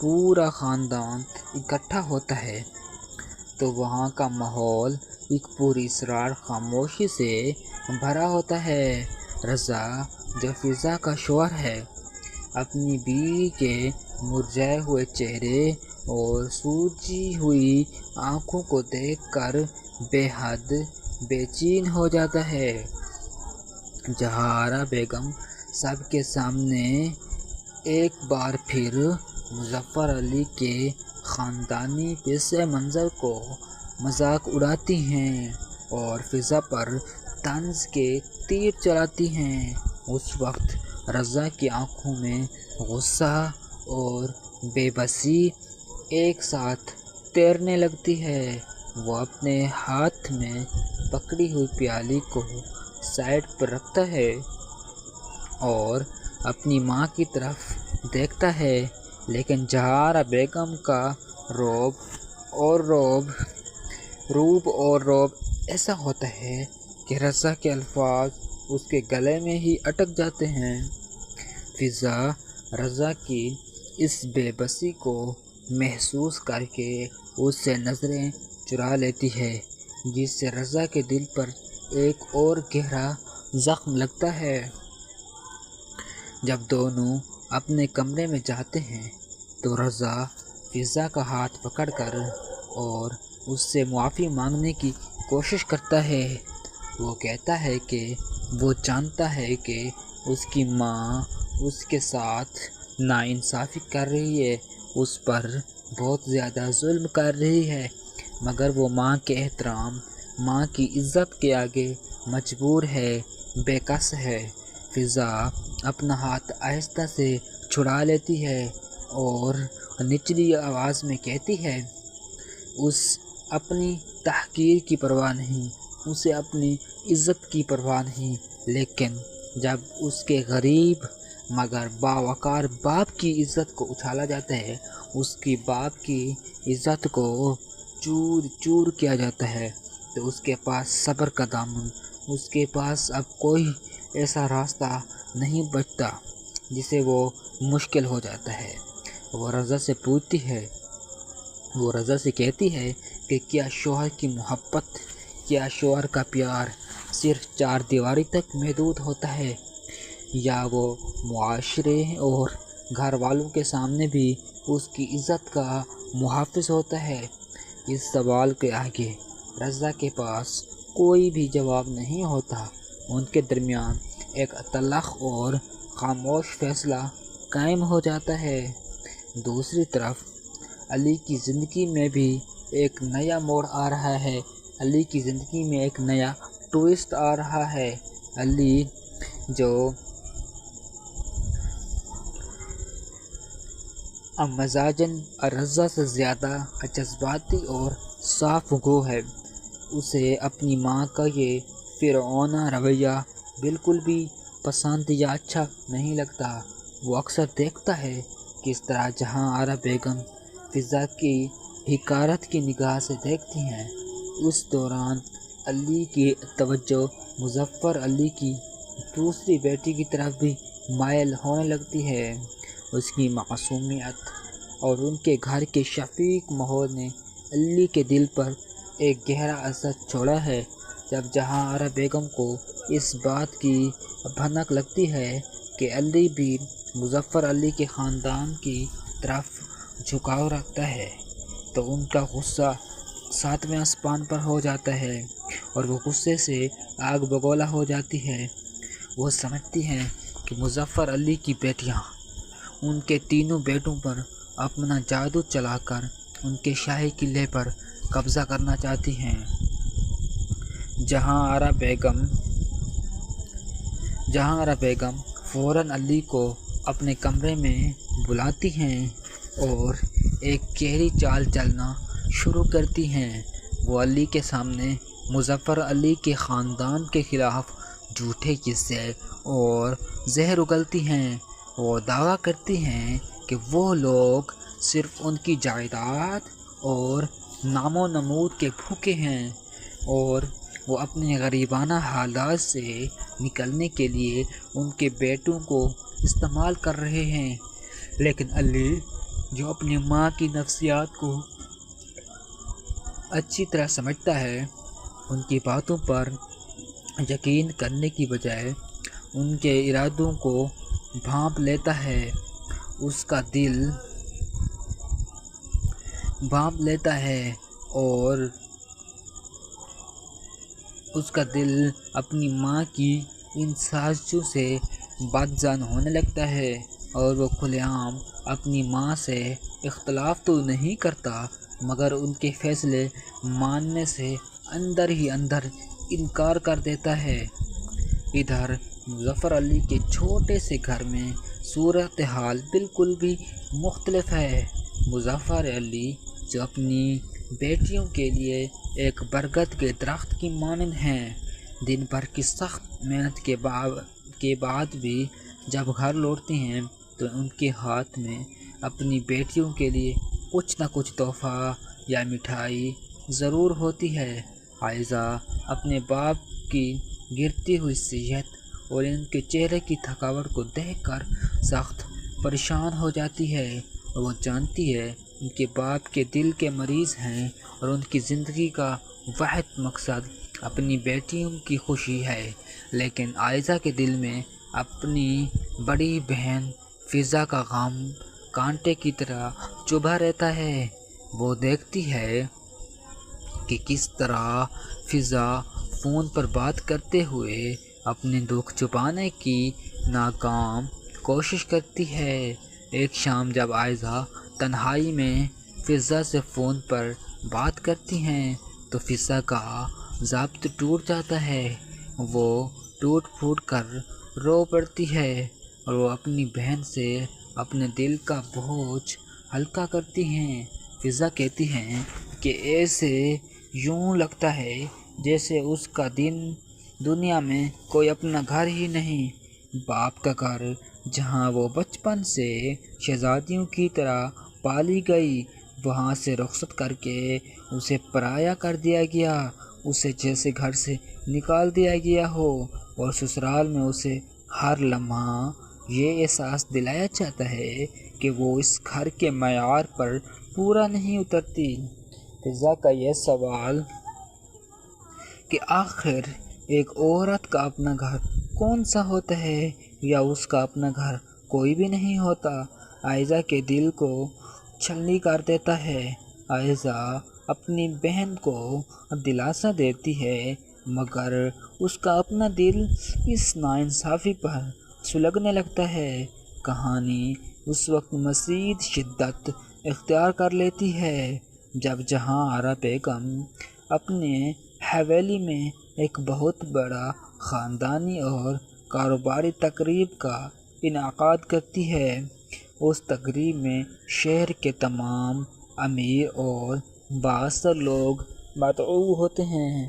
پورا خاندان اکٹھا ہوتا ہے تو وہاں کا ماحول ایک پوری اسرار خاموشی سے بھرا ہوتا ہے۔ رضا جو فضا کا شوہر ہے اپنی بیوی کے مرجھائے ہوئے چہرے اور سوجی ہوئی آنکھوں کو دیکھ کر بے حد بے چین ہو جاتا ہے۔ جہاں آرا بیگم سب کے سامنے ایک بار پھر مظفر علی کے خاندانی پس منظر کو مذاق اڑاتی ہیں اور فضا پر طنز کے تیر چلاتی ہیں، اس وقت رضا کی آنکھوں میں غصہ اور بے بسی ایک ساتھ تیرنے لگتی ہے۔ وہ اپنے ہاتھ میں پکڑی ہوئی پیالی کو سائیڈ پر رکھتا ہے اور اپنی ماں کی طرف دیکھتا ہے، لیکن جہاں آرا بیگم کا روب ایسا ہوتا ہے کہ رضا کے الفاظ اس کے گلے میں ہی اٹک جاتے ہیں۔ فضا رضا کی اس بے بسی کو محسوس کر کے اس سے نظریں چرا لیتی ہے، جس سے رضا کے دل پر ایک اور گہرا زخم لگتا ہے۔ جب دونوں اپنے کمرے میں جاتے ہیں تو رضا فضا کا ہاتھ پکڑ کر اور اس سے معافی مانگنے کی کوشش کرتا ہے۔ وہ کہتا ہے کہ وہ جانتا ہے کہ اس کی ماں اس کے ساتھ ناانصافی کر رہی ہے، اس پر بہت زیادہ ظلم کر رہی ہے، مگر وہ ماں کے احترام، ماں کی عزت کے آگے مجبور ہے، بے کس ہے۔ فضا اپنا ہاتھ آہستہ سے چھڑا لیتی ہے اور نچلی آواز میں کہتی ہے، اسے اپنی تحقیر کی پرواہ نہیں، اسے اپنی عزت کی پرواہ نہیں، لیکن جب اس کے غریب مگر باوقار باپ کی عزت کو اچھالا جاتا ہے، اس کی باپ کی عزت کو چور چور کیا جاتا ہے، تو اس کے پاس صبر کا دامن، اس کے پاس اب کوئی ایسا راستہ نہیں بچتا جسے وہ مشکل ہو جاتا ہے۔ وہ رضا سے کہتی ہے کہ کیا شوہر کی محبت، کیا شوہر کا پیار صرف چار دیواری تک محدود ہوتا ہے، یا وہ معاشرے اور گھر والوں کے سامنے بھی اس کی عزت کا محافظ ہوتا ہے؟ اس سوال کے آگے رضا کے پاس کوئی بھی جواب نہیں ہوتا۔ ان کے درمیان ایک تلخ اور خاموش فیصلہ قائم ہو جاتا ہے۔ دوسری طرف علی کی زندگی میں بھی ایک نیا موڑ آ رہا ہے، علی کی زندگی میں ایک نیا ٹوئسٹ آ رہا ہے۔ علی جو مزاجاً رضا سے زیادہ جذباتی اور صاف گو ہے، اسے اپنی ماں کا یہ فرعونہ رویہ بالکل بھی پسند یا اچھا نہیں لگتا۔ وہ اکثر دیکھتا ہے کس طرح جہاں آرا بیگم فضا کی حقارت کی نگاہ سے دیکھتی ہیں، اس دوران علی کی توجہ مظفر علی کی دوسری بیٹی کی طرف بھی مائل ہونے لگتی ہے۔ اس کی معصومیت اور ان کے گھر کے شفیق ماحول نے علی کے دل پر ایک گہرا اثر چھوڑا ہے۔ جب جہاں آرا بیگم کو اس بات کی بھنک لگتی ہے کہ علی بھی مظفر علی کے خاندان کی طرف جھکاؤ رکھتا ہے، تو ان کا غصہ 7ویں آسمان پر ہو جاتا ہے اور وہ غصے سے آگ بگولا ہو جاتی ہے۔ وہ سمجھتی ہیں کہ مظفر علی کی بیٹیاں ان کے تینوں بیٹوں پر اپنا جادو چلا کر ان کے شاہی قلعے پر قبضہ کرنا چاہتی ہیں۔ جہاں آرا بیگم فوراً علی کو اپنے کمرے میں بلاتی ہیں اور ایک گہری چال چلنا شروع کرتی ہیں۔ وہ علی کے سامنے مظفر علی کے خاندان کے خلاف جھوٹے قصے اور زہر اگلتی ہیں۔ وہ دعویٰ کرتی ہیں کہ وہ لوگ صرف ان کی جائیداد اور نام و نمود کے بھوکے ہیں اور وہ اپنے غریبانہ حالات سے نکلنے کے لیے ان کے بیٹوں کو استعمال کر رہے ہیں، لیکن علی جو اپنی ماں کی نفسیات کو اچھی طرح سمجھتا ہے، ان کی باتوں پر یقین کرنے کی بجائے ان کے ارادوں کو بھانپ لیتا ہے، اس کا دل بھانپ لیتا ہے اور اس کا دل اپنی ماں کی ان سازشوں سے بدظن ہونے لگتا ہے، اور وہ کھلے عام اپنی ماں سے اختلاف تو نہیں کرتا، مگر ان کے فیصلے ماننے سے اندر ہی اندر انکار کر دیتا ہے۔ ادھر مظفر علی کے چھوٹے سے گھر میں صورتحال بالکل بھی مختلف ہے۔ مظفر علی جو اپنی بیٹیوں کے لیے ایک برگد کے درخت کی مانند ہیں، دن بھر کی سخت محنت کے بعد بھی جب گھر لوٹتے ہیں تو ان کے ہاتھ میں اپنی بیٹیوں کے لیے کچھ نہ کچھ تحفہ یا مٹھائی ضرور ہوتی ہے۔ عائشہ اپنے باپ کی گرتی ہوئی صحت اور ان کے چہرے کی تھکاوٹ کو دیکھ کر سخت پریشان ہو جاتی ہے، اور وہ جانتی ہے ان کے باپ کے دل کے مریض ہیں اور ان کی زندگی کا واحد مقصد اپنی بیٹیوں کی خوشی ہے۔ لیکن عائشہ کے دل میں اپنی بڑی بہن فضا کا غم کانٹے کی طرح چبھا رہتا ہے۔ وہ دیکھتی ہے کہ کس طرح فضا فون پر بات کرتے ہوئے اپنے دکھ چھپانے کی ناکام کوشش کرتی ہے۔ ایک شام جب عائشہ تنہائی میں فضا سے فون پر بات کرتی ہیں تو فضا کا ضابط ٹوٹ جاتا ہے، وہ ٹوٹ پھوٹ کر رو پڑتی ہے اور وہ اپنی بہن سے اپنے دل کا بوجھ ہلکا کرتی ہیں۔ فضا کہتی ہیں کہ ایسے یوں لگتا ہے جیسے اس کا دنیا میں کوئی اپنا گھر ہی نہیں، باپ کا گھر جہاں وہ بچپن سے شہزادیوں کی طرح پالی گئی، وہاں سے رخصت کر کے اسے پرایا کر دیا گیا، اسے جیسے گھر سے نکال دیا گیا ہو، اور سسرال میں اسے ہر لمحہ یہ احساس دلایا جاتا ہے کہ وہ اس گھر کے معیار پر پورا نہیں اترتی۔ فضا کا یہ سوال کہ آخر ایک عورت کا اپنا گھر کون سا ہوتا ہے یا اس کا اپنا گھر کوئی بھی نہیں ہوتا، عائشہ کے دل کو چھلنی کر دیتا ہے۔ عائشہ اپنی بہن کو دلاسا دیتی ہے، مگر اس کا اپنا دل اس ناانصافی پر سلگنے لگتا ہے۔ کہانی اس وقت مزید شدت اختیار کر لیتی ہے جب جہاں آرا بیگم اپنے حویلی میں ایک بہت بڑا خاندانی اور کاروباری تقریب کا انعقاد کرتی ہے۔ اس تقریب میں شہر کے تمام امیر اور بااثر لوگ مدعو ہوتے ہیں،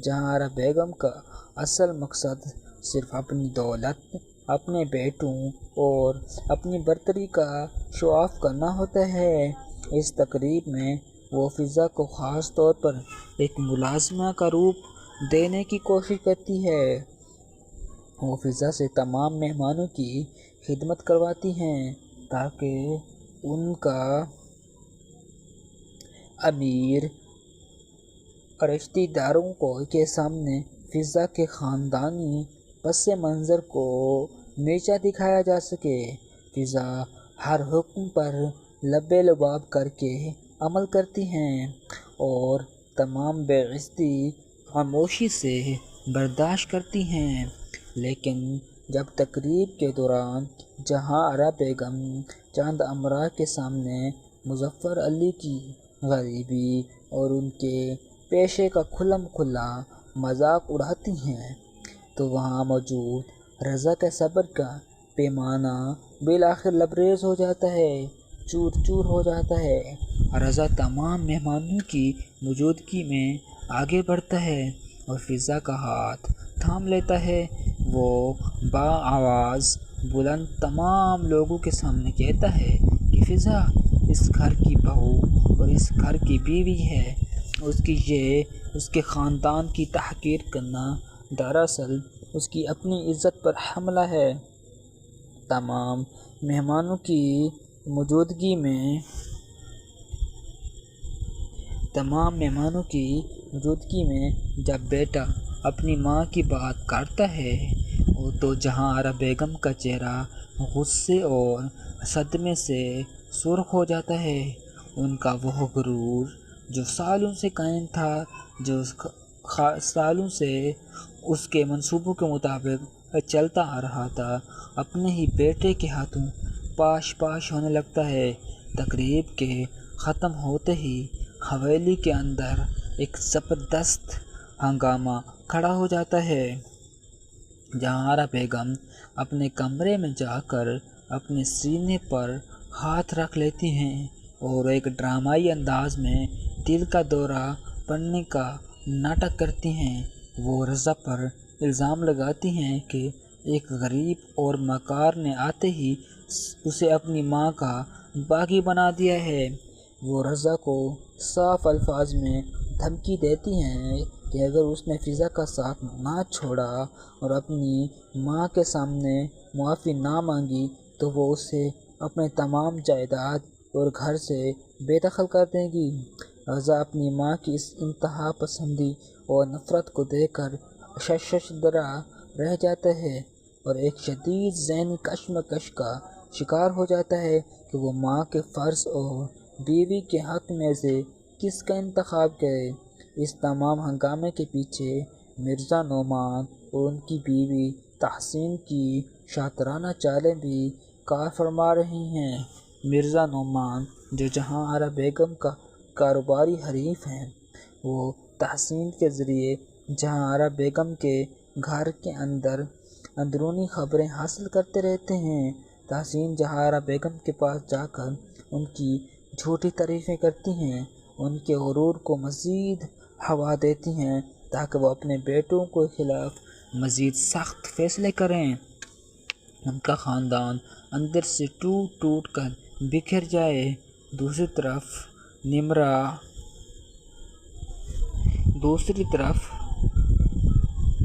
جہاں آرا بیگم کا اصل مقصد صرف اپنی دولت، اپنے بیٹوں اور اپنی برتری کا شو آف کرنا ہوتا ہے۔ اس تقریب میں وہ فضا کو خاص طور پر ایک ملازمہ کا روپ دینے کی کوشش کرتی ہے۔ وہ فضا سے تمام مہمانوں کی خدمت کرواتی ہیں تاکہ ان کا امیر اور رشتہ داروں کے سامنے فضا کے خاندانی پس منظر کو نیچا دکھایا جا سکے۔ فضا ہر حکم پر لبے لباب کر کے عمل کرتی ہیں اور تمام بے عزتی خاموشی سے برداشت کرتی ہیں، لیکن جب تقریب کے دوران جہاں آرا بیگم چند امراء کے سامنے مظفر علی کی غریبی اور ان کے پیشے کا کھلم کھلا مذاق اڑاتی ہیں تو وہاں موجود رضا کے صبر کا پیمانہ بالآخر لبریز ہو جاتا ہے، چور چور ہو جاتا ہے۔ رضا تمام مہمانوں کی موجودگی میں آگے بڑھتا ہے اور فضا کا ہاتھ تھام لیتا ہے۔ وہ بآواز بلند تمام لوگوں کے سامنے کہتا ہے کہ فضا اس گھر کی بہو اور اس گھر کی بیوی ہے، اس کے خاندان کی تحقیر کرنا دراصل اس کی اپنی عزت پر حملہ ہے۔ تمام مہمانوں کی موجودگی میں تمام مہمانوں کی موجودگی میں جب بیٹا اپنی ماں کی بات کرتا ہے تو جہاں آرا بیگم کا چہرہ غصے اور صدمے سے سرخ ہو جاتا ہے۔ ان کا وہ غرور جو سالوں سے قائم تھا، جو سالوں سے اس کے منصوبوں کے مطابق چلتا آ رہا تھا، اپنے ہی بیٹے کے ہاتھوں پاش پاش ہونے لگتا ہے۔ تقریب کے ختم ہوتے ہی حویلی کے اندر ایک زبردست ہنگامہ کھڑا ہو جاتا ہے، جہاں آرا بیگم اپنے کمرے میں جا کر اپنے سینے پر ہاتھ رکھ لیتی ہیں اور ایک ڈرامائی انداز میں دل کا دورہ پڑنے کا ناٹک کرتی ہیں۔ وہ رضا پر الزام لگاتی ہیں کہ ایک غریب اور مکار نے آتے ہی اسے اپنی ماں کا باغی بنا دیا ہے۔ وہ رضا کو صاف الفاظ میں دھمکی دیتی ہیں کہ اگر اس نے فضا کا ساتھ نہ چھوڑا اور اپنی ماں کے سامنے معافی نہ مانگی تو وہ اسے اپنے تمام جائیداد اور گھر سے بے دخل کر دے گی۔ رضا اپنی ماں کی اس انتہا پسندی اور نفرت کو دیکھ کر ششدرا رہ جاتا ہے اور ایک شدید ذہنی کشمکش کا شکار ہو جاتا ہے کہ وہ ماں کے فرض اور بیوی کے حق میں سے کس کا انتخاب کرے۔ اس تمام ہنگامے کے پیچھے مرزا نعمان اور ان کی بیوی تحسین کی شاطرانہ چالیں بھی کار فرما رہی ہیں۔ مرزا نعمان جو جہاں آرا بیگم کا کاروباری حریف ہیں، وہ تحسین کے ذریعے جہاں آرا بیگم کے گھر کے اندرونی خبریں حاصل کرتے رہتے ہیں۔ تحسین جہاں آرا بیگم کے پاس جا کر ان کی جھوٹی تعریفیں کرتی ہیں، ان کے غرور کو مزید ہوا دیتی ہیں تاکہ وہ اپنے بیٹوں کے خلاف مزید سخت فیصلے کریں۔ ان کا خاندان اندر سے ٹوٹ ٹوٹ کر بکھر جائے۔ دوسری طرف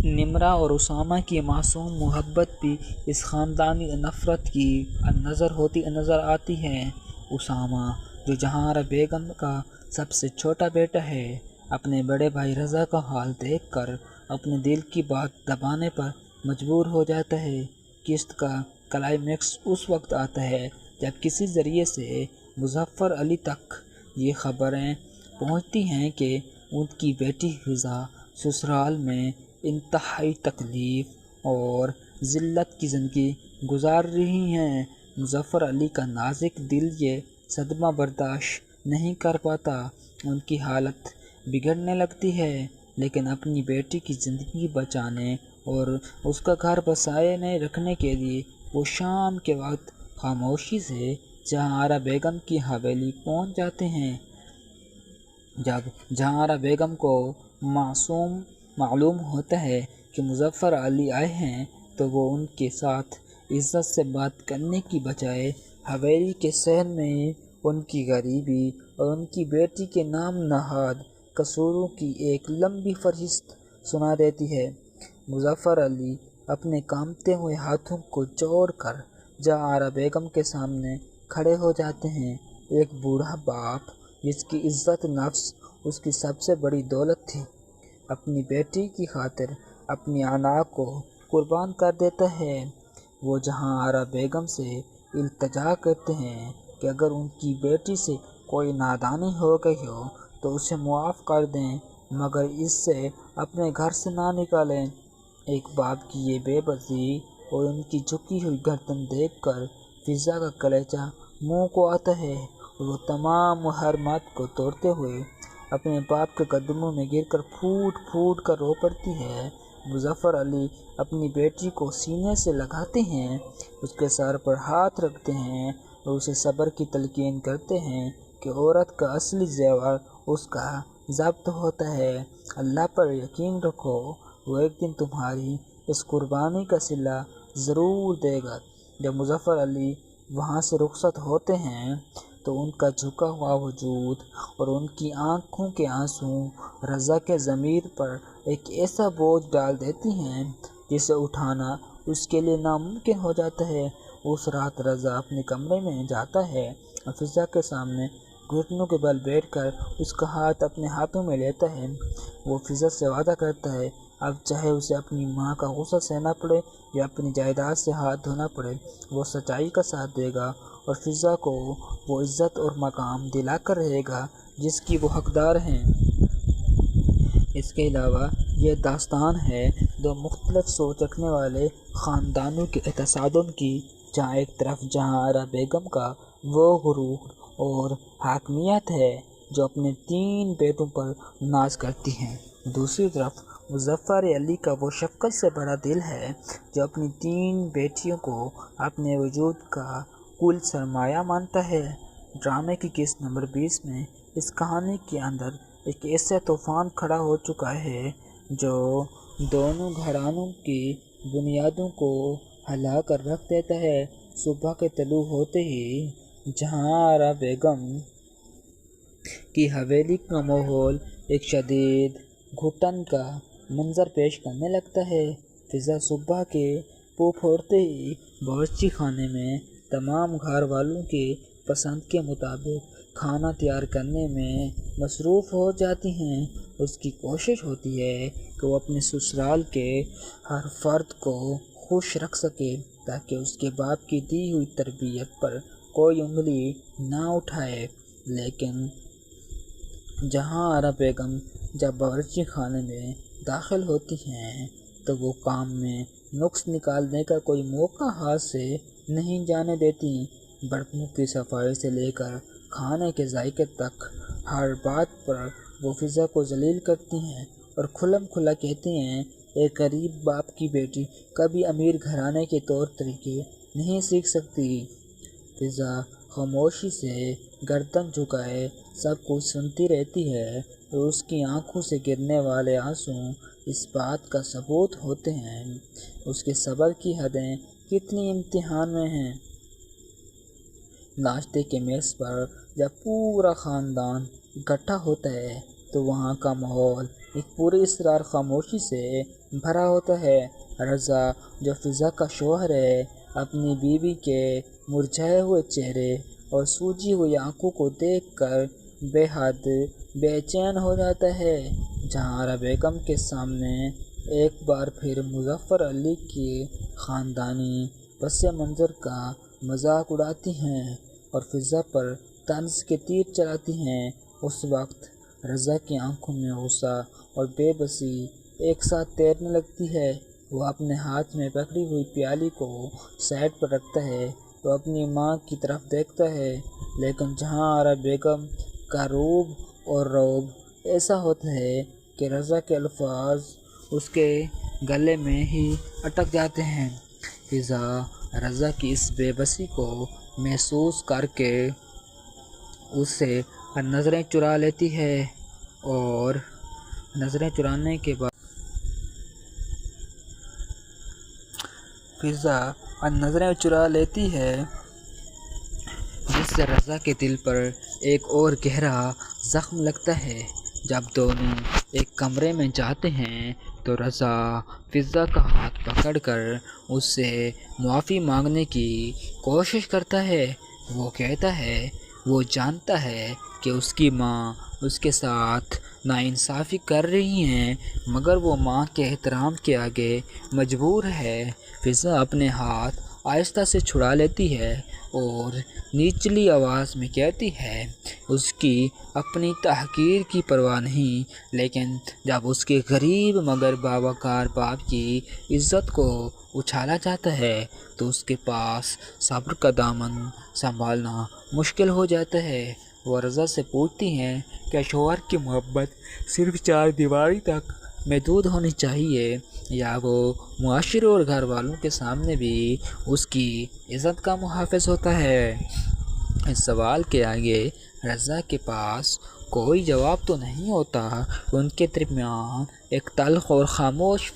نمرہ اور اسامہ کی معصوم محبت بھی اس خاندانی نفرت کی نظر ہوتی نظر آتی ہے۔ اسامہ جو جہاں آرا بیگم کا سب سے چھوٹا بیٹا ہے، اپنے بڑے بھائی رضا کا حال دیکھ کر اپنے دل کی بات دبانے پر مجبور ہو جاتا ہے۔ قسط کا کلائمیکس اس وقت آتا ہے جب کسی ذریعے سے مظفر علی تک یہ خبریں پہنچتی ہیں کہ ان کی بیٹی فضا سسرال میں انتہائی تکلیف اور ذلت کی زندگی گزار رہی ہیں۔ مظفر علی کا نازک دل یہ صدمہ برداشت نہیں کر پاتا، ان کی حالت بگڑنے لگتی ہے، لیکن اپنی بیٹی کی زندگی بچانے اور اس کا گھر بسائے میں رکھنے کے لیے وہ شام کے وقت خاموشی سے جہاں آرا بیگم کی حویلی پہنچ جاتے ہیں۔ جب جہاں آرا بیگم کو معلوم ہوتا ہے کہ مظفر علی آئے ہیں تو وہ ان کے ساتھ عزت سے بات کرنے کی بجائے حویلی کے صحن میں ان کی غریبی اور ان کی بیٹی کے نام نہاد قصوروں کی ایک لمبی فہرست سنا دیتی ہے۔ مظفر علی اپنے کانپتے ہوئے ہاتھوں کو جوڑ کر جہاں آرا بیگم کے سامنے کھڑے ہو جاتے ہیں۔ ایک بوڑھا باپ جس کی عزت نفس اس کی سب سے بڑی دولت تھی، اپنی بیٹی کی خاطر اپنی انا کو قربان کر دیتا ہے۔ وہ جہاں آرا بیگم سے التجا کرتے ہیں کہ اگر ان کی بیٹی سے کوئی نادانی ہو گئی ہو تو اسے معاف کر دیں، مگر اس سے اپنے گھر سے نہ نکالیں۔ ایک باپ کی یہ بے بسی اور ان کی جھکی ہوئی گردن دیکھ کر فضا کا کلیجہ منہ کو آتا ہے اور وہ تمام محرمات کو توڑتے ہوئے اپنے باپ کے قدموں میں گر کر پھوٹ پھوٹ کر رو پڑتی ہے۔ مظفر علی اپنی بیٹی کو سینے سے لگاتے ہیں، اس کے سر پر ہاتھ رکھتے ہیں اور اسے صبر کی تلقین کرتے ہیں کہ عورت کا اصلی زیور اس کا ضبط ہوتا ہے۔ اللہ پر یقین رکھو، وہ ایک دن تمہاری اس قربانی کا صلہ ضرور دے گا۔ جب مظفر علی وہاں سے رخصت ہوتے ہیں تو ان کا جھکا ہوا وجود اور ان کی آنکھوں کے آنسو رضا کے ضمیر پر ایک ایسا بوجھ ڈال دیتی ہیں جسے اٹھانا اس کے لیے ناممکن ہو جاتا ہے۔ اس رات رضا اپنے کمرے میں جاتا ہے اور فضا کے سامنے گھٹنوں کے بل بیٹھ کر اس کا ہاتھ اپنے ہاتھوں میں لیتا ہے۔ وہ فضا سے وعدہ کرتا ہے اب چاہے اسے اپنی ماں کا غصہ سہنا پڑے یا اپنی جائیداد سے ہاتھ دھونا پڑے، وہ سچائی کا ساتھ دے گا اور فضا کو وہ عزت اور مقام دلا کر رہے گا جس کی وہ حقدار ہیں۔ اس کے علاوہ یہ داستان ہے دو مختلف سوچ رکھنے والے خاندانوں کے تصادم کی، جہاں ایک طرف جہاں آرا بیگم کا وہ غرور اور حاکمیت ہے جو اپنے 3 بیٹوں پر ناز کرتی ہیں، دوسری طرف مظفر علی کا وہ شفقت سے بڑا دل ہے جو اپنی 3 بیٹیوں کو اپنے وجود کا کل سرمایہ مانتا ہے۔ ڈرامے کی قسط نمبر 20 میں اس کہانی کے اندر ایک ایسا طوفان کھڑا ہو چکا ہے جو دونوں گھرانوں کی بنیادوں کو ہلا کر رکھ دیتا ہے۔ صبح کے طلوع ہوتے ہی جہاں آرا بیگم کی حویلی کا ماحول ایک شدید گھٹن کا منظر پیش کرنے لگتا ہے۔ فضا صبح کے پھو پھوڑتے ہی باورچی خانے میں تمام گھر والوں کی پسند کے مطابق کھانا تیار کرنے میں مصروف ہو جاتی ہیں۔ اس کی کوشش ہوتی ہے کہ وہ اپنے سسرال کے ہر فرد کو خوش رکھ سکے تاکہ اس کے باپ کی دی ہوئی تربیت پر کوئی انگلی نہ اٹھائے، لیکن جہاں آرا بیگم جب باورچی خانے میں داخل ہوتی ہیں تو وہ کام میں نقص نکالنے کا کوئی موقع ہاتھ سے نہیں جانے دیتی۔ برتنوں کی صفائی سے لے کر کھانے کے ذائقے تک ہر بات پر وہ فضا کو ذلیل کرتی ہیں اور کھلم کھلا کہتی ہیں ایک غریب باپ کی بیٹی کبھی امیر گھرانے کے طور طریقے نہیں سیکھ سکتی۔ فضا خاموشی سے گردن جھکائے سب کچھ سنتی رہتی ہے اور اس کی آنکھوں سے گرنے والے آنسو اس بات کا ثبوت ہوتے ہیں اس کے صبر کی حدیں کتنی امتحان میں ہیں۔ ناشتے کے میز پر جب پورا خاندان اکٹھا ہوتا ہے تو وہاں کا ماحول ایک پوری اسرار خاموشی سے بھرا ہوتا ہے۔ رضا جو فضا کا شوہر ہے اپنی بیوی کے مرجھائے ہوئے چہرے اور سوجی ہوئی آنکھوں کو دیکھ کر بے حد بے چین ہو جاتا ہے۔ جہاں آرا بیگم کے سامنے ایک بار پھر مظفر علی کے خاندانی پس منظر کا مذاق اڑاتی ہیں اور فضا پر طنز کے تیر چلاتی ہیں، اس وقت رضا کی آنکھوں میں غصہ اور بے بسی ایک ساتھ تیرنے لگتی ہے۔ وہ اپنے ہاتھ میں پکڑی ہوئی پیالی کو سائڈ پر رکھتا ہے تو اپنی ماں کی طرف دیکھتا ہے، لیکن جہاں آرا بیگم کا روب اور رعب ایسا ہوتا ہے کہ رضا کے الفاظ اس کے گلے میں ہی اٹک جاتے ہیں۔ فضا رضا کی اس بے بسی کو محسوس کر کے اس سے نظریں چرا لیتی ہے اور نظریں چرانے کے بعد جس سے رضا کے دل پر ایک اور گہرا زخم لگتا ہے۔ جب دونوں ایک کمرے میں جاتے ہیں تو رضا فضا کا ہاتھ پکڑ کر اس سے معافی مانگنے کی کوشش کرتا ہے۔ وہ کہتا ہے وہ جانتا ہے کہ اس کی ماں اس کے ساتھ ناانصافی کر رہی ہیں، مگر وہ ماں کے احترام کے آگے مجبور ہے۔ فضا اپنے ہاتھ آہستہ سے چھڑا لیتی ہے اور نچلی آواز میں کہتی ہے اس کی اپنی تحقیر کی پرواہ نہیں، لیکن جب اس کے غریب مگر باوقار باپ کی عزت کو اچھالا جاتا ہے تو اس کے پاس صبر کا دامن سنبھالنا مشکل ہو جاتا ہے۔ وہ رضا سے پوچھتی ہیں کہ شوہر کی محبت صرف 4 دیواری تک محدود ہونی چاہیے یا وہ معاشرے اور گھر والوں کے سامنے بھی اس کی عزت کا محافظ ہوتا ہے؟ اس سوال کے آگے رضا کے پاس کوئی جواب تو نہیں ہوتا۔ ان کے درمیان ایک تلخ اور خاموش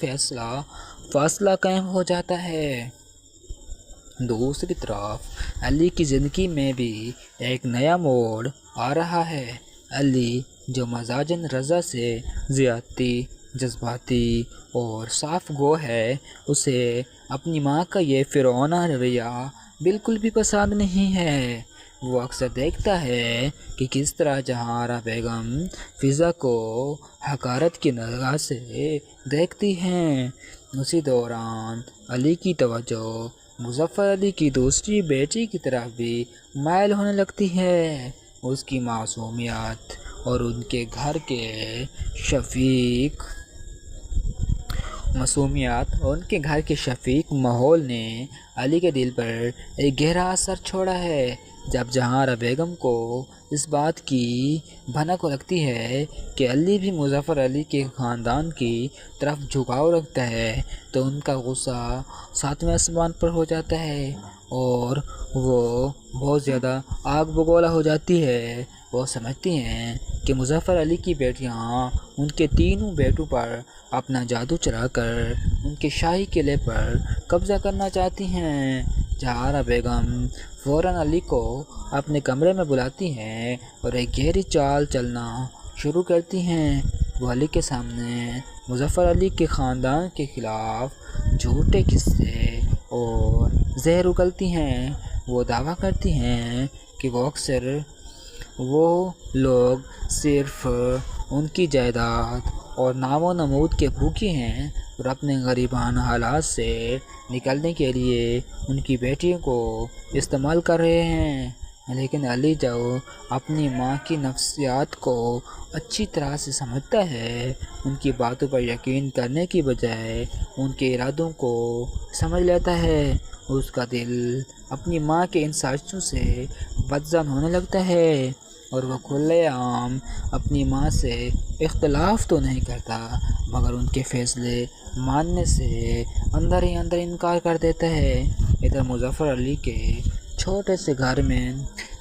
فاصلہ قائم ہو جاتا ہے۔ دوسری طرف علی کی زندگی میں بھی ایک نیا موڑ آ رہا ہے۔ علی جو مزاجاً رضا سے زیادتی جذباتی اور صاف گو ہے، اسے اپنی ماں کا یہ فرعونہ رویہ بالکل بھی پسند نہیں ہے۔ وہ اکثر دیکھتا ہے کہ کس طرح جہارا بیگم فضا کو حقارت کی نگاہ سے دیکھتی ہیں۔ اسی دوران علی کی توجہ مظفر علی کی دوسری بیٹی کی طرف بھی مائل ہونے لگتی ہے۔ اس کی اور ان کے گھر کے شفیق ماحول نے علی کے دل پر ایک گہرا اثر چھوڑا ہے۔ جب جہارا بیگم کو اس بات کی بھنک لگتی ہے کہ علی بھی مظفر علی کے خاندان کی طرف جھکاؤ رکھتا ہے تو ان کا غصہ 7ویں آسمان پر ہو جاتا ہے اور وہ بہت زیادہ آگ بگولا ہو جاتی ہے۔ وہ سمجھتی ہیں کہ مظفر علی کی بیٹیاں ان کے تینوں بیٹوں پر اپنا جادو چلا کر ان کے شاہی قلعے پر قبضہ کرنا چاہتی ہیں۔ جہارا بیگم فوراً علی کو اپنے کمرے میں بلاتی ہیں اور ایک گہری چال چلنا شروع کرتی ہیں۔ وہ علی کے سامنے مظفر علی کے خاندان کے خلاف جھوٹے قصے اور زہر اگلتی ہیں۔ وہ دعویٰ کرتی ہیں کہ وہ لوگ صرف ان کی جائیداد اور نام و نمود کے بھوکے ہیں اور اپنے غریبانہ حالات سے نکلنے کے لیے ان کی بیٹیوں کو استعمال کر رہے ہیں۔ لیکن علی جو اپنی ماں کی نفسیات کو اچھی طرح سے سمجھتا ہے، ان کی باتوں پر یقین کرنے کی بجائے ان کے ارادوں کو سمجھ لیتا ہے۔ اس کا دل اپنی ماں کے ان سازشوں سے بدظن ہونے لگتا ہے اور وہ کھلے عام اپنی ماں سے اختلاف تو نہیں کرتا مگر ان کے فیصلے ماننے سے اندر ہی اندر انکار کر دیتا ہے۔ ادھر مظفر علی کے چھوٹے سے گھر میں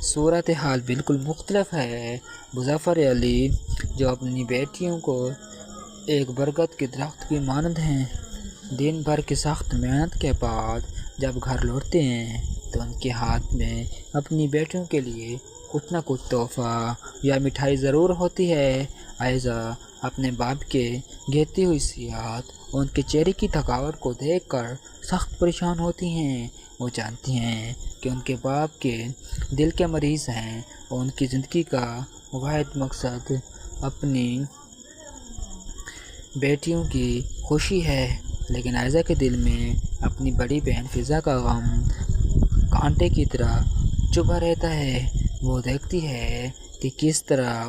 صورتحال بالکل مختلف ہے۔ مظفر علی جو اپنی بیٹیوں کو ایک برگد کے درخت کی مانند ہیں، دن بھر کی سخت محنت کے بعد جب گھر لوٹتے ہیں تو ان کے ہاتھ میں اپنی بیٹیوں کے لیے کچھ نہ کچھ تحفہ یا مٹھائی ضرور ہوتی ہے۔ عائشہ اپنے باپ کے گھٹتی ہوئی صحت اور ان کے چہرے کی تھکاوٹ کو دیکھ کر سخت پریشان ہوتی ہیں۔ وہ جانتی ہیں کہ ان کے باپ کے دل کے مریض ہیں اور ان کی زندگی کا واحد مقصد اپنی بیٹیوں کی خوشی ہے، لیکن عائشہ کے دل میں اپنی بڑی بہن فضا کا غم کانٹے کی طرح چبھا رہتا ہے۔ وہ دیکھتی ہے کہ کس طرح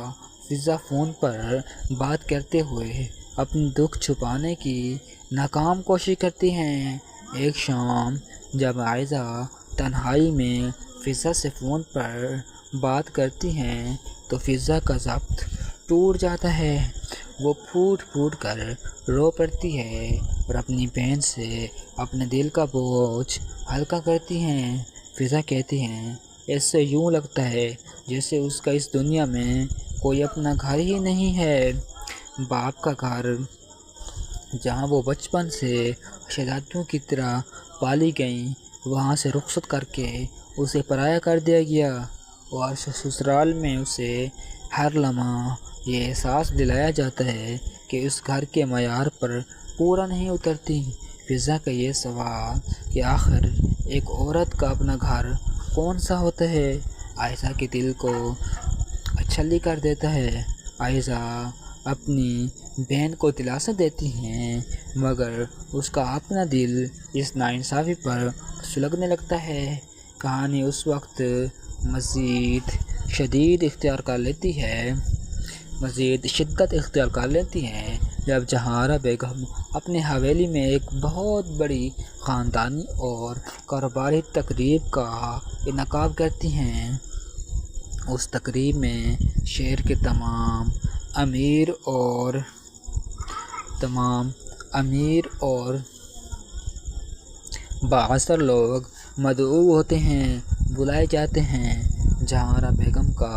فضا فون پر بات کرتے ہوئے اپنی دکھ چھپانے کی ناکام کوشش کرتی ہیں۔ ایک شام جب عائشہ تنہائی میں فضا سے فون پر بات کرتی ہیں تو فضا کا ضبط ٹوٹ جاتا ہے۔ وہ پھوٹ پھوٹ کر رو پڑتی ہے اور اپنی بہن سے اپنے دل کا بوجھ ہلکا کرتی ہیں۔ فضا کہتی ہیں، اس سے یوں لگتا ہے جیسے اس کا اس دنیا میں کوئی اپنا گھر ہی نہیں ہے۔ باپ کا گھر جہاں وہ بچپن سے شہزادیوں کی طرح پالی گئیں، وہاں سے رخصت کر کے اسے پرایا کر دیا گیا اور سسرال میں اسے ہر لمحہ یہ احساس دلایا جاتا ہے کہ اس گھر کے معیار پر پورا نہیں اترتی۔ فضا کا یہ سوال کہ آخر ایک عورت کا اپنا گھر کون سا ہوتا ہے، عائشہ کے دل کو اچھلی کر دیتا ہے۔ عائشہ اپنی بہن کو دلاسا دیتی ہیں مگر اس کا اپنا دل اس ناانصافی پر سلگنے لگتا ہے۔ کہانی اس وقت مزید شدت اختیار کر لیتی ہے جب جہارا بیگم اپنی حویلی میں ایک بہت بڑی خاندانی اور کاروباری تقریب کا انعقاد کرتی ہیں۔ اس تقریب میں شہر کے تمام امیر اور بااثر لوگ مدعو ہوتے ہیں، بلائے جاتے ہیں۔ جہارا بیگم کا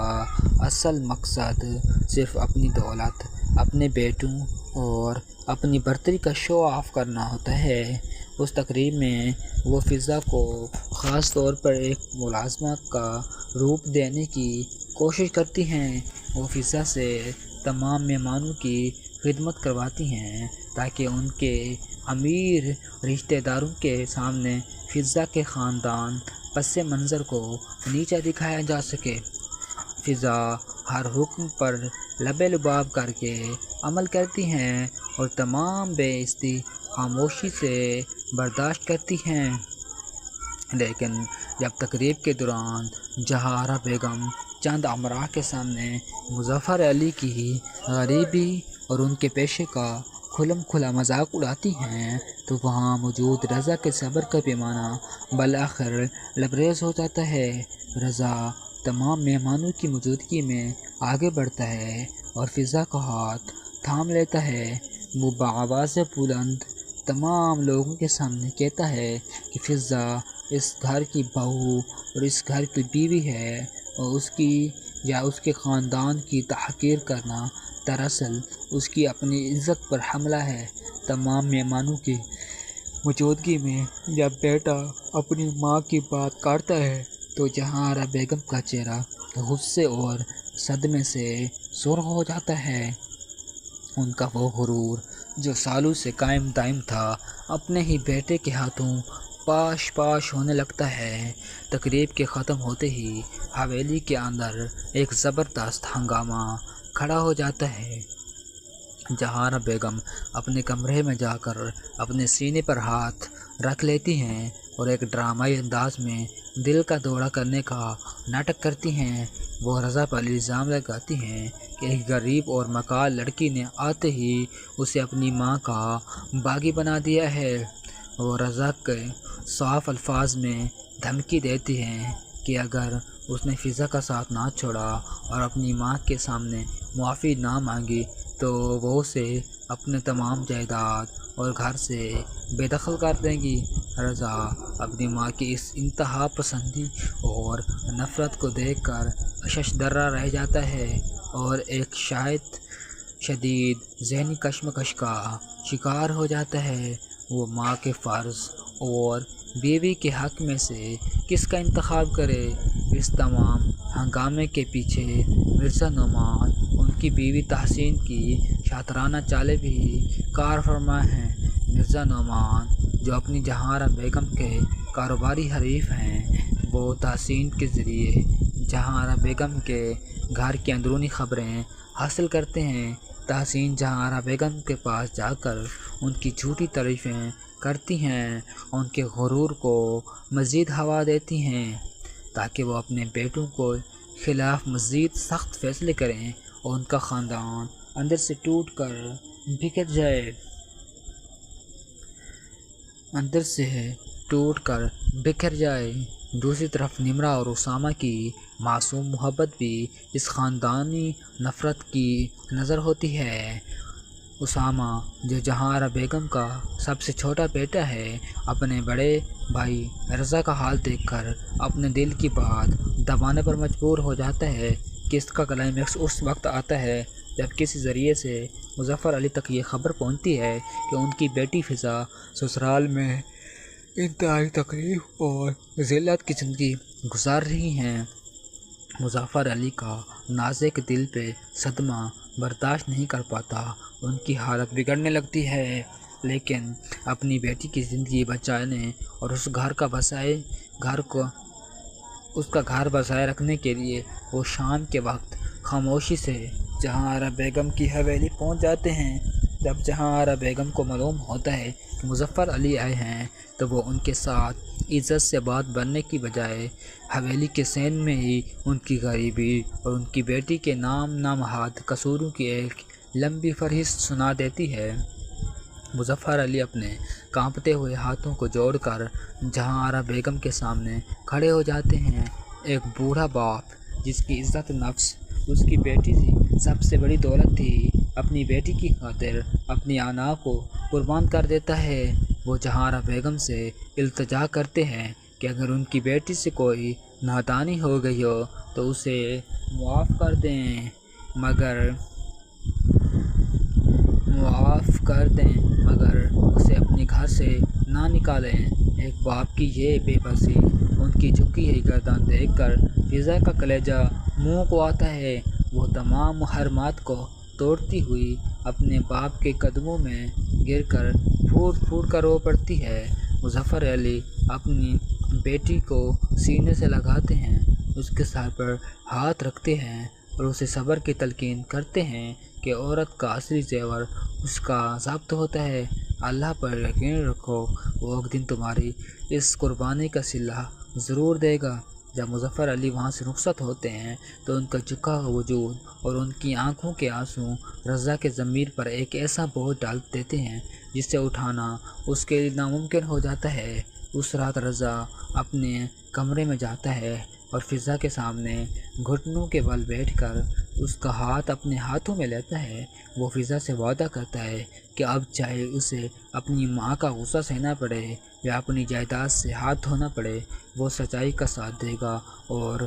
اصل مقصد صرف اپنی دولت، اپنے بیٹوں اور اپنی برتری کا شو آف کرنا ہوتا ہے۔ اس تقریب میں وہ فضا کو خاص طور پر ایک ملازمہ کا روپ دینے کی کوشش کرتی ہیں۔ وہ فضا سے تمام مہمانوں کی خدمت کرواتی ہیں تاکہ ان کے امیر رشتہ داروں کے سامنے فضا کے خاندان پس منظر کو نیچا دکھایا جا سکے۔ فضا ہر حکم پر لبے لباب کر کے عمل کرتی ہیں اور تمام بے عزتی خاموشی سے برداشت کرتی ہیں، لیکن جب تقریب کے دوران جہاں آرا بیگم چند امراء کے سامنے مظفر علی کی غریبی اور ان کے پیشے کا کھلم کھلا مذاق اڑاتی ہیں تو وہاں موجود رضا کے صبر کا پیمانہ بالآخر لبریز ہو جاتا ہے۔ رضا تمام مہمانوں کی موجودگی میں آگے بڑھتا ہے اور فضا کا ہاتھ تھام لیتا ہے۔ وہ بآواز بلند تمام لوگوں کے سامنے کہتا ہے کہ فضا اس گھر کی بہو اور اس گھر کی بیوی ہے اور اس کی یا اس کے خاندان کی تحقیر کرنا دراصل اس کی اپنی عزت پر حملہ ہے۔ تمام مہمانوں کی موجودگی میں جب بیٹا اپنی ماں کی بات کاٹتا ہے تو جہاں آرا بیگم کا چہرہ غصے اور صدمے سے سرخ ہو جاتا ہے۔ ان کا وہ غرور جو سالوں سے قائم دائم تھا اپنے ہی بیٹے کے ہاتھوں پاش پاش ہونے لگتا ہے۔ تقریب کے ختم ہوتے ہی حویلی کے اندر ایک زبردست ہنگامہ کھڑا ہو جاتا ہے۔ جہاں آرا بیگم اپنے کمرے میں جا کر اپنے سینے پر ہاتھ رکھ لیتی ہیں اور ایک ڈرامائی انداز میں دل کا دورہ کرنے کا ناٹک کرتی ہیں۔ وہ رضا پر الزام لگاتی ہیں کہ ایک غریب اور مکار لڑکی نے آتے ہی اسے اپنی ماں کا باغی بنا دیا ہے۔ وہ رضا کے صاف الفاظ میں دھمکی دیتی ہیں کہ اگر اس نے فضا کا ساتھ نہ چھوڑا اور اپنی ماں کے سامنے معافی نہ مانگی تو وہ اسے اپنے تمام جائیداد اور گھر سے بے دخل کر دیں گی۔ رضا اپنی ماں کی اس انتہا پسندی اور نفرت کو دیکھ کر اشش درہ رہ جاتا ہے اور ایک شدید ذہنی کشمکش کا شکار ہو جاتا ہے۔ وہ ماں کے فرض اور بیوی کے حق میں سے کس کا انتخاب کرے؟ اس تمام ہنگامے کے پیچھے مرزا نعمان، ان کی بیوی تحسین کی شاطرانہ چالیں بھی کار فرما ہیں۔ مرزا نعمان جو اپنی جہاں آرا بیگم کے کاروباری حریف ہیں، وہ تحسین کے ذریعے جہاں آرا بیگم کے گھر کی اندرونی خبریں حاصل کرتے ہیں۔ تحسین جہاں آرا بیگم کے پاس جا کر ان کی جھوٹی تعریفیں کرتی ہیں اور ان کے غرور کو مزید ہوا دیتی ہیں تاکہ وہ اپنے بیٹوں کے خلاف مزید سخت فیصلے کریں اور ان کا خاندان اندر سے ٹوٹ کر بکھر جائے۔ دوسری طرف نمرہ اور اسامہ کی معصوم محبت بھی اس خاندانی نفرت کی نظر ہوتی ہے۔ اسامہ جو جہاں آرا بیگم کا سب سے چھوٹا بیٹا ہے، اپنے بڑے بھائی رضا کا حال دیکھ کر اپنے دل کی بات دبانے پر مجبور ہو جاتا ہے کہ اس کا کلائمیکس اس وقت آتا ہے جب کسی ذریعے سے مظفر علی تک یہ خبر پہنچتی ہے کہ ان کی بیٹی فضا سسرال میں انتہائی تکلیف اور ذلت کی زندگی گزار رہی ہیں۔ مظفر علی کا نازک دل پہ صدمہ برداشت نہیں کر پاتا، ان کی حالت بگڑنے لگتی ہے، لیکن اپنی بیٹی کی زندگی بچانے اور اس کا گھر بسائے رکھنے کے لیے وہ شام کے وقت خاموشی سے جہاں آرا بیگم کی حویلی پہنچ جاتے ہیں۔ جب جہاں آرا بیگم کو معلوم ہوتا ہے کہ مظفر علی آئے ہیں تو وہ ان کے ساتھ عزت سے بات بننے کی بجائے حویلی کے صحن میں ہی ان کی غریبی اور ان کی بیٹی کے نام نامحاد قصوروں کی ایک لمبی فہرست سنا دیتی ہے۔ مظفر علی اپنے کانپتے ہوئے ہاتھوں کو جوڑ کر جہاں آرا بیگم کے سامنے کھڑے ہو جاتے ہیں۔ ایک بوڑھا باپ جس کی عزت نفس اس کی بیٹی سب سے بڑی دولت تھی، اپنی بیٹی کی خاطر اپنی آنا کو قربان کر دیتا ہے۔ وہ جہاں آرا بیگم سے التجا کرتے ہیں کہ اگر ان کی بیٹی سے کوئی نادانی ہو گئی ہو تو اسے معاف کر دیں مگر اسے اپنے گھر سے نہ نکالیں۔ ایک باپ کی یہ بے بسی، ان کی جھکی ہوئی گردن دیکھ کر فضا کا کلیجہ منہ کو آتا ہے۔ وہ تمام محرمات کو توڑتی ہوئی اپنے باپ کے قدموں میں گر کر پھوٹ پھوٹ کر رو پڑتی ہے۔ مظفر علی اپنی بیٹی کو سینے سے لگاتے ہیں، اس کے سر پر ہاتھ رکھتے ہیں اور اسے صبر کی تلقین کرتے ہیں کہ عورت کا اصلی زیور اس کا ضبط ہوتا ہے۔ اللہ پر یقین رکھو، وہ ایک دن تمہاری اس قربانی کا صلہ ضرور دے گا۔ جب مظفر علی وہاں سے رخصت ہوتے ہیں تو ان کا جھکا ہوا وجود اور ان کی آنکھوں کے آنسو رضا کے ضمیر پر ایک ایسا بوجھ ڈال دیتے ہیں جسے اٹھانا اس کے لیے ناممکن ہو جاتا ہے۔ اس رات رضا اپنے کمرے میں جاتا ہے اور فضا کے سامنے گھٹنوں کے بل بیٹھ کر اس کا ہاتھ اپنے ہاتھوں میں لیتا ہے۔ وہ فضا سے وعدہ کرتا ہے کہ اب چاہے اسے اپنی ماں کا غصہ سہنا پڑے یا اپنی جائیداد سے ہاتھ دھونا پڑے، وہ سچائی کا ساتھ دے گا اور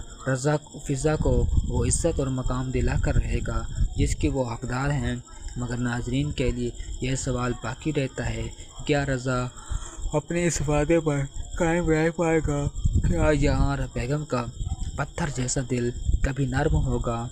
فضا کو وہ عزت اور مقام دلا کر رہے گا جس کی وہ حقدار ہیں۔ مگر ناظرین کے لیے یہ سوال باقی رہتا ہے، کیا رضا اپنے اس وعدے پر قائم رہ پائے گا؟ کیا جہاں بیگم کا پتھر جیسا دل کبھی نرم ہوگا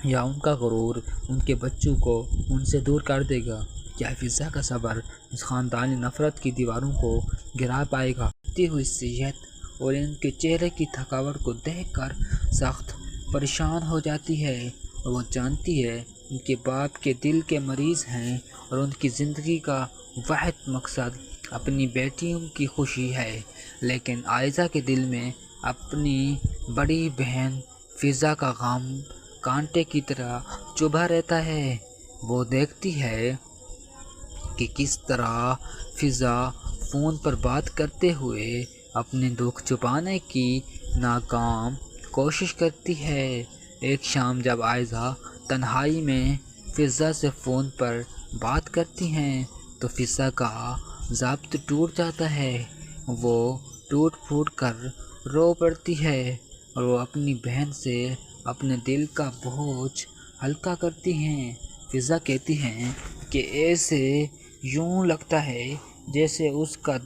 یا ان کا غرور ان کے بچوں کو ان سے دور کر دے گا؟ کیا فضا کا صبر اس خاندانی نفرت کی دیواروں کو گرا پائے گا؟ بڑھتی ہوئی صحت اور ان کے چہرے کی تھکاوٹ کو دیکھ کر سخت پریشان ہو جاتی ہے اور وہ جانتی ہے ان کے باپ کے دل کے مریض ہیں اور ان کی زندگی کا واحد مقصد اپنی بیٹیوں کی خوشی ہے۔ لیکن عائزہ کے دل میں اپنی بڑی بہن فضا کا غم کانٹے کی طرح چبھا رہتا ہے۔ وہ دیکھتی ہے کہ کس طرح فضا فون پر بات کرتے ہوئے اپنے دکھ چھپانے کی ناکام کوشش کرتی ہے۔ ایک شام جب عائزہ تنہائی میں فضا سے فون پر بات کرتی ہیں تو فضا کا ضبط ٹوٹ جاتا ہے۔ وہ ٹوٹ پھوٹ کر رو پڑتی ہے اور وہ اپنی بہن سے اپنے دل کا بوجھ ہلکا کرتی ہیں۔ فضا کہتی ہیں کہ ایسے یوں لگتا ہے جیسے اس کا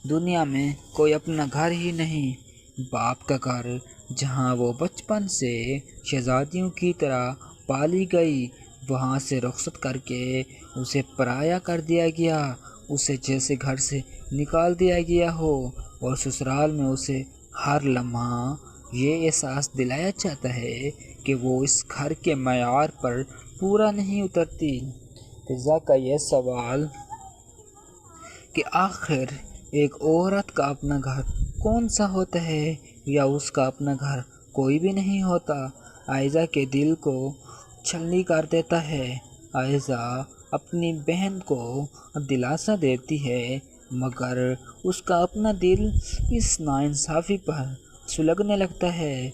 دنیا میں کوئی اپنا گھر ہی نہیں۔ باپ کا گھر جہاں وہ بچپن سے شہزادیوں کی طرح پالی گئی، وہاں سے رخصت کر کے اسے پرایا کر دیا گیا، اسے جیسے گھر سے نکال دیا گیا ہو، اور سسرال میں اسے ہر لمحہ یہ احساس دلایا جاتا ہے کہ وہ اس گھر کے معیار پر پورا نہیں اترتی۔ فضا کا یہ سوال کہ آخر ایک عورت کا اپنا گھر کون سا ہوتا ہے یا اس کا اپنا گھر کوئی بھی نہیں ہوتا، عائزہ کے دل کو چھلنی کر دیتا ہے۔ عائزہ اپنی بہن کو دلاسا دیتی ہے مگر اس کا اپنا دل اس ناانصافی پر سلگنے لگتا ہے۔